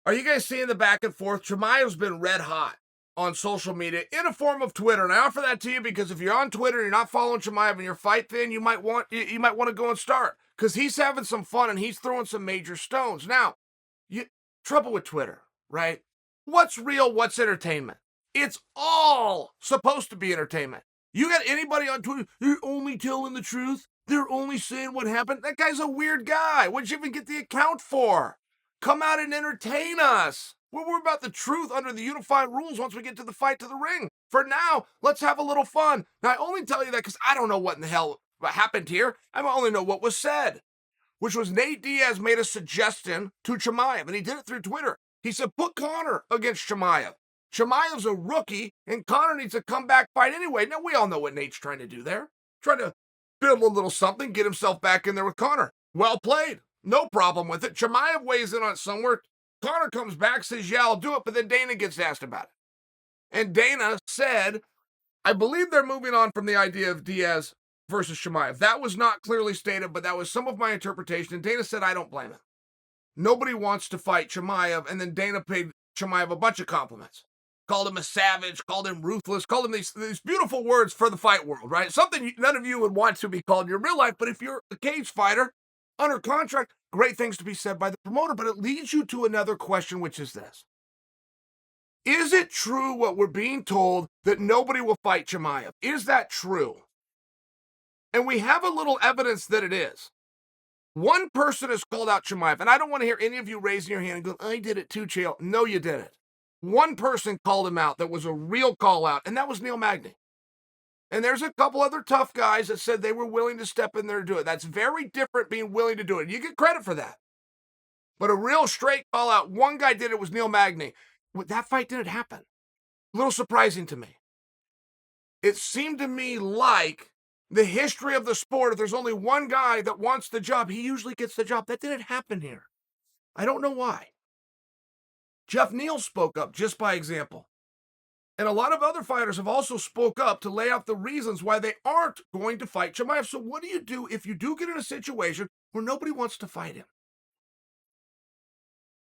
Are you guys seeing the back and forth? Chimaev's been red hot on social media in a form of Twitter, and I offer that to you because if you're on Twitter and you're not following Chimaev and you're fight thin, you might want to go and start because he's having some fun and he's throwing some major stones. Now, trouble with Twitter, right? What's real? What's entertainment? It's all supposed to be entertainment. You got anybody on Twitter? They're only telling the truth. They're only saying what happened. That guy's a weird guy. What'd you even get the account for? Come out and entertain us. We're worried about the truth under the unified rules once we get to the fight to the ring. For now, let's have a little fun. Now, I only tell you that because I don't know what in the hell happened here. I only know what was said, which was Nate Diaz made a suggestion to Chimaev, and he did it through Twitter. He said, put Conor against Chimaev. Chimaev's a rookie, and Conor needs a comeback fight anyway. Now, we all know what Nate's trying to do there. Trying to build a little something, get himself back in there with Conor. Well played. No problem with it. Chimaev weighs in on it somewhere. Conor comes back, says, yeah, I'll do it, but then Dana gets asked about it. And Dana said, I believe they're moving on from the idea of Diaz versus Chimaev. That was not clearly stated, but that was some of my interpretation. And Dana said, I don't blame him. Nobody wants to fight Chimaev, and then Dana paid Chimaev a bunch of compliments. Called him a savage, called him ruthless, called him these beautiful words for the fight world, right? Something none of you would want to be called in your real life, but if you're a cage fighter, under contract, great things to be said by the promoter, but it leads you to another question, which is this. Is it true what we're being told that nobody will fight Chimaev? Is that true? And we have a little evidence that it is. One person has called out Chimaev, and I don't want to hear any of you raising your hand and going, I did it too, Chael. No, you didn't. One person called him out that was a real call out, and that was Neil Magny. And there's a couple other tough guys that said they were willing to step in there and do it. That's very different, being willing to do it. You get credit for that. But a real straight call out, one guy did it, was Neil Magny. That fight didn't happen. A little surprising to me. It seemed to me like the history of the sport, if there's only one guy that wants the job, he usually gets the job. That didn't happen here. I don't know why. Jeff Neal spoke up just by example. And a lot of other fighters have also spoke up to lay out the reasons why they aren't going to fight Chimaev. So what do you do if you do get in a situation where nobody wants to fight him?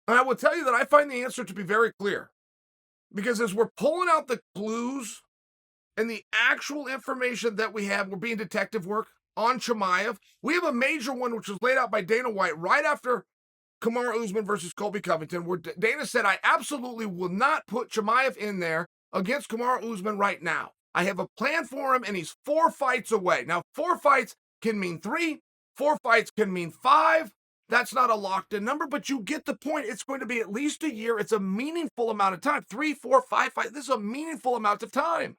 And I will tell you that I find the answer to be very clear. Because as we're pulling out the clues and the actual information that we have, we're being detective work on Chimaev. We have a major one which was laid out by Dana White right after Kamaru Usman versus Colby Covington, where Dana said, I absolutely will not put Chimaev in there against Kamaru Usman right now. I have a plan for him, and he's 4 fights away. Now, 4 fights can mean 3. 4 fights can mean 5. That's not a locked-in number, but you get the point. It's going to be at least a year. It's a meaningful amount of time. 3, 4, 5 fights. This is a meaningful amount of time.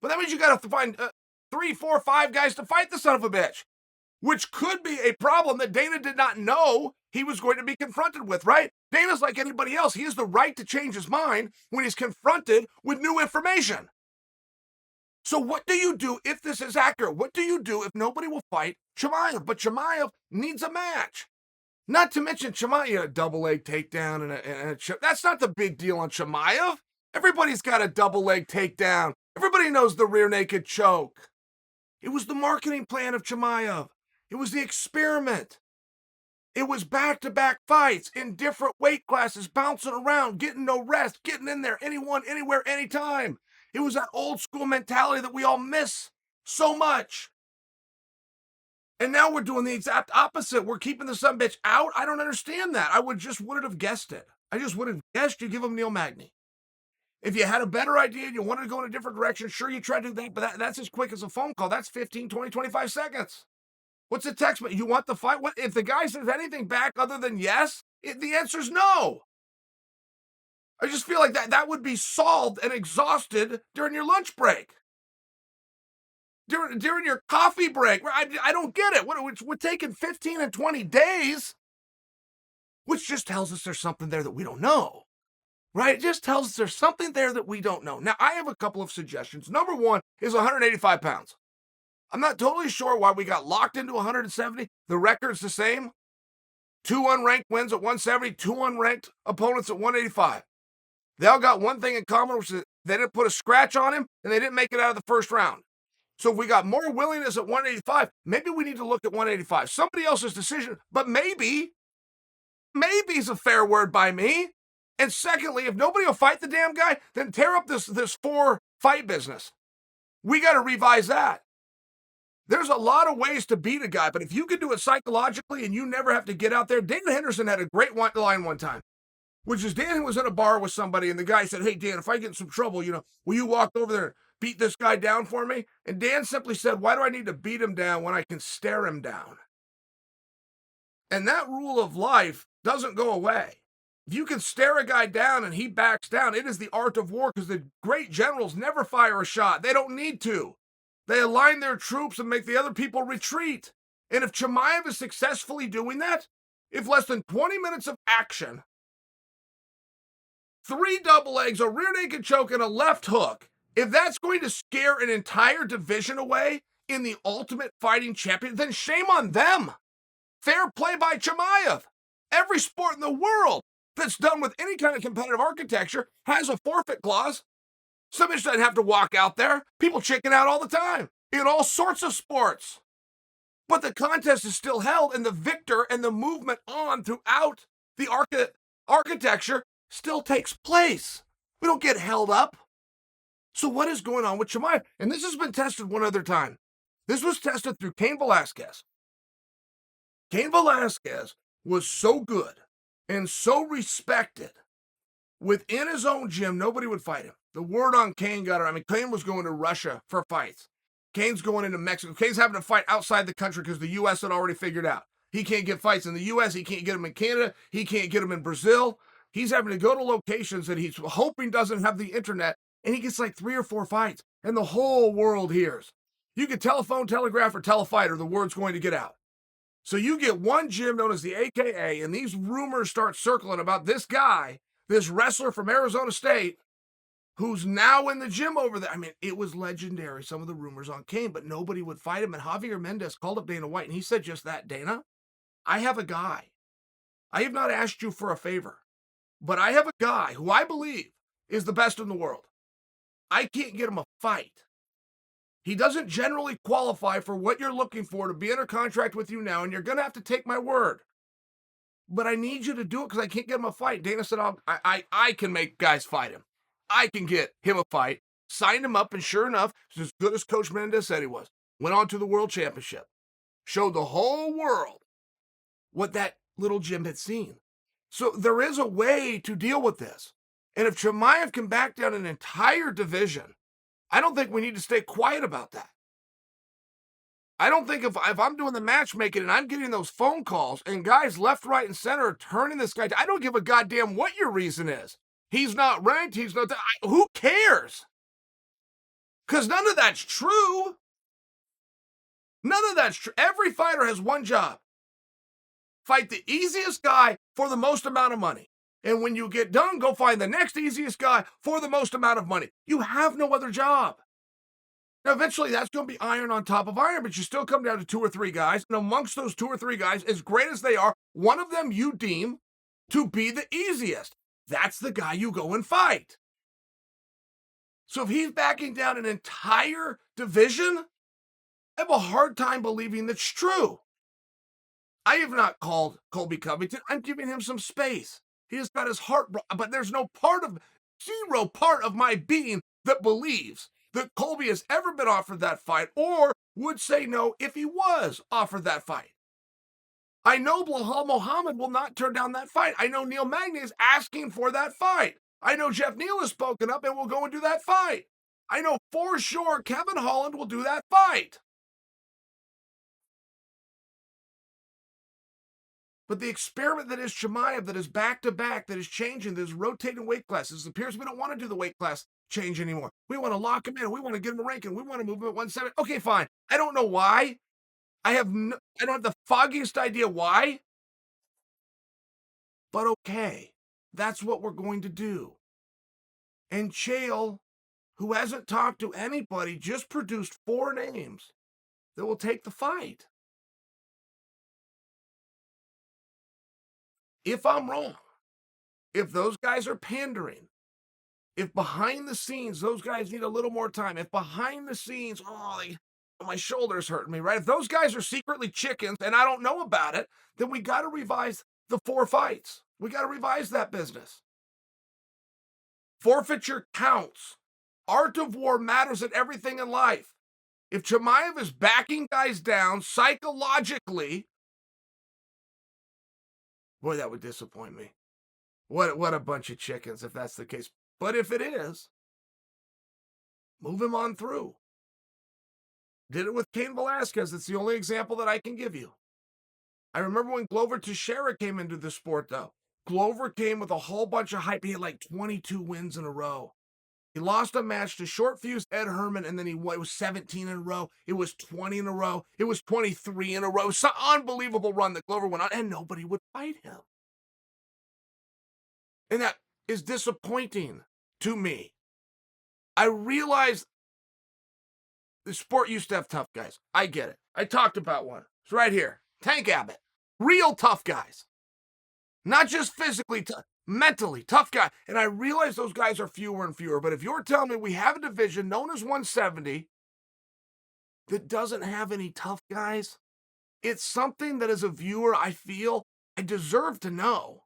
But that means you got to find 3, 4, 5 guys to fight the son of a bitch, which could be a problem that Dana did not know he was going to be confronted with, right? Dana's like anybody else. He has the right to change his mind when he's confronted with new information. So what do you do if this is accurate? What do you do if nobody will fight Chimaev? But Chimaev needs a match. Not to mention Chimaev, a double leg takedown and a chip. That's not the big deal on Chimaev. Everybody's got a double leg takedown. Everybody knows the rear naked choke. It was the marketing plan of Chimaev. It was the experiment. It was back-to-back fights in different weight classes, bouncing around, getting no rest, getting in there, anyone, anywhere, anytime. It was that old school mentality that we all miss so much. And now we're doing the exact opposite. We're keeping the sumbitch out. I don't understand that. I wouldn't have guessed it. I just would have guessed you give him Neil Magny. If you had a better idea and you wanted to go in a different direction, sure, you try to do that, but that's as quick as a phone call. That's 15, 20, 25 seconds. What's the text? You want the fight? What if the guy says anything back other than yes? The answer is no. I just feel like that would be solved and exhausted during your lunch break. During your coffee break. I don't get it. We're taking 15 and 20 days, which just tells us there's something there that we don't know. Right? It just tells us there's something there that we don't know. Now, I have a couple of suggestions. Number one is 185 pounds. I'm not totally sure why we got locked into 170. The record's the same. 2 unranked wins at 170, 2 unranked opponents at 185. They all got one thing in common, which is they didn't put a scratch on him, and they didn't make it out of the first round. So if we got more willingness at 185, maybe we need to look at 185. Somebody else's decision, but maybe is a fair word by me. And secondly, if nobody will fight the damn guy, then tear up this 4-fight business. We got to revise that. There's a lot of ways to beat a guy, but if you can do it psychologically and you never have to get out there. Dan Henderson had a great line one time, which is Dan was in a bar with somebody and the guy said, "Hey, Dan, if I get in some trouble, will you walk over there and beat this guy down for me?" And Dan simply said, "Why do I need to beat him down when I can stare him down?" And that rule of life doesn't go away. If you can stare a guy down and he backs down, it is the art of war, because the great generals never fire a shot. They don't need to. They align their troops and make the other people retreat. And if Chimaev is successfully doing that, if less than 20 minutes of action, 3 double legs, a rear naked choke, and a left hook, if that's going to scare an entire division away in the Ultimate Fighting Champion, then shame on them. Fair play by Chimaev. Every sport in the world that's done with any kind of competitive architecture has a forfeit clause. Somebody doesn't have to walk out there. People chicken out all the time in all sorts of sports. But the contest is still held, and the victor and the movement on throughout the architecture still takes place. We don't get held up. So what is going on with Chimaev? And this has been tested one other time. This was tested through Cain Velasquez. Cain Velasquez was so good and so respected within his own gym, nobody would fight him. The word on Cain got around. Cain was going to Russia for fights. Cain's going into Mexico. Cain's having to fight outside the country because the U.S. had already figured out. He can't get fights in the U.S. He can't get them in Canada. He can't get them in Brazil. He's having to go to locations that he's hoping doesn't have the internet, and he gets like 3 or 4 fights, and the whole world hears. You can telephone, telegraph, or tell a fighter, the word's going to get out. So you get one gym known as the AKA, and these rumors start circling about this guy, this wrestler from Arizona State, who's now in the gym over there. I mean, it was legendary, some of the rumors on Cain, but nobody would fight him. And Javier Mendez called up Dana White, and he said just that: "Dana, I have a guy. I have not asked you for a favor, but I have a guy who I believe is the best in the world. I can't get him a fight. He doesn't generally qualify for what you're looking for to be under contract with you now, and you're going to have to take my word. But I need you to do it because I can't get him a fight." Dana said, I can make guys fight him. I can get him a fight. Signed him up, and sure enough, he's as good as Coach Mendez said he was. Went on to the World Championship. Showed the whole world what that little gym had seen. So there is a way to deal with this. And if Chimaev can back down an entire division, I don't think we need to stay quiet about that. I don't think if I'm doing the matchmaking and I'm getting those phone calls and guys left, right, and center are turning this guy, I don't give a goddamn what your reason is. He's not ranked. He's not. Who cares? Because none of that's true. None of that's true. Every fighter has one job: fight the easiest guy for the most amount of money. And when you get done, go find the next easiest guy for the most amount of money. You have no other job. Now, eventually, that's going to be iron on top of iron, but you still come down to 2 or 3 guys. And amongst those 2 or 3 guys, as great as they are, one of them you deem to be the easiest. That's the guy you go and fight. So if he's backing down an entire division, I have a hard time believing that's true. I have not called Colby Covington. I'm giving him some space. He has got his heart, but there's no zero part of my being that believes that Colby has ever been offered that fight or would say no if he was offered that fight. I know Belal Muhammad will not turn down that fight. I know Neil Magny is asking for that fight. I know Jeff Neal has spoken up and will go and do that fight. I know for sure Kevin Holland will do that fight. But the experiment that is Chimaev, that is back-to-back, that is changing, that is rotating weight classes, it appears we don't want to do the weight class change anymore. We want to lock him in. We want to get him a ranking. We want to move him at 170. Okay, fine. I don't know why. I don't have the foggiest idea why. But okay, that's what we're going to do. And Chael, who hasn't talked to anybody, just produced 4 names that will take the fight. If I'm wrong, if those guys are pandering, if behind the scenes those guys need a little more time, if behind the scenes, my shoulder's hurting me, right? If those guys are secretly chickens and I don't know about it, then we got to revise the 4 fights. We got to revise that business. Forfeiture counts. Art of war matters in everything in life. If Chimaev is backing guys down psychologically, boy, that would disappoint me. What a bunch of chickens if that's the case. But if it is, move him on through. Did it with Cain Velasquez. It's the only example that I can give you. I remember when Glover Teixeira came into the sport, though. Glover came with a whole bunch of hype. He had like 22 wins in a row. He lost a match to short-fused Ed Herman, and then it was 17 in a row. It was 20 in a row. It was 23 in a row. It's an unbelievable run that Glover went on, and nobody would fight him. And that is disappointing to me. I realize the sport used to have tough guys. I get it. I talked about one. It's right here. Tank Abbott. Real tough guys. Not just physically tough, mentally tough guy. And I realize those guys are fewer and fewer. But if you're telling me we have a division known as 170 that doesn't have any tough guys, it's something that as a viewer I feel I deserve to know.